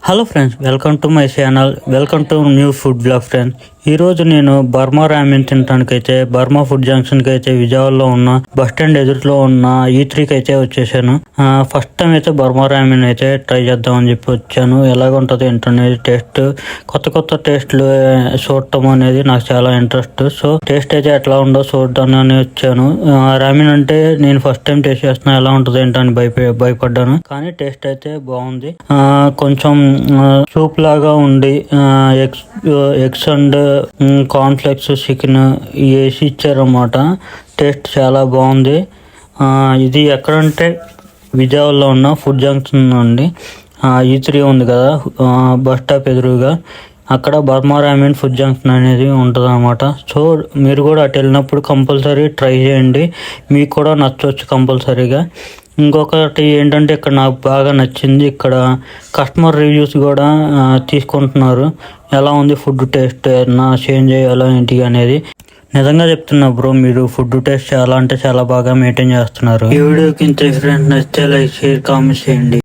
Hello friends, welcome to my channel. Welcome to new food blog friends. ఈరోజు నేను Burma రామెన్ తినడానికి అయితే Burma food జంక్షన్కి అయితే విజయవాడలో ఉన్న బస్ స్టాండ్ ఎదురులో ఉన్న E3కి అయితే వచ్చేసాను. ఫస్ట్ టైం అయితే బర్మా రామెన్ అయితే ట్రై చేద్దామని చెప్పి వచ్చాను. ఎలాగుంటుంది ఏంటనేది టేస్ట్, కొత్త టేస్ట్లు చూడటం అనేది నాకు చాలా ఇంట్రెస్ట్. సో టేస్ట్ అయితే ఎట్లా ఉందో చూద్దామని వచ్చాను. రామెన్ అంటే నేను ఫస్ట్ టైం టేస్ట్ చేస్తున్నా, ఎలా ఉంటుంది ఏంటని భయపడ్డాను. కానీ టేస్ట్ అయితే బాగుంది. కొంచెం సూప్ లాగా ఉండి ఎగ్స్ అండ్ కార్న్ఫ్లెక్స్ చికెన్ వేసి ఇచ్చారన్నమాట. టేస్ట్ చాలా బాగుంది. ఇది ఎక్కడంటే విజయవాడలో ఉన్న ఫుడ్ జంక్షన్ అండి. E3 ఉంది కదా బస్ స్టాప్ ఎదురుగా, అక్కడ బర్మా రామెన్ ఫుడ్ జంక్షన్ అనేది ఉంటుంది అనమాట. సో మీరు కూడా అటు వెళ్ళినప్పుడు కంపల్సరీ ట్రై చేయండి, మీకు కూడా నచ్చవచ్చు కంపల్సరీగా. ఇంకొకటి ఏంటంటే ఇక్కడ నాకు బాగా నచ్చింది, ఇక్కడ కస్టమర్ రివ్యూస్ కూడా తీసుకుంటున్నారు. ఎలా ఉంది ఫుడ్ టేస్ట్, ఏమన్నా చేంజ్ చేయాలా ఏంటి అనేది. నిజంగా చెప్తున్నా బ్రో, మీరు ఫుడ్ టేస్ట్ చాలా అంటే చాలా బాగా మెయింటైన్ చేస్తున్నారు. ఈ వీడియోకి ఇంత ఫ్రెండ్స్ నచ్చితే లైక్, షేర్, కామెంట్ చేయండి.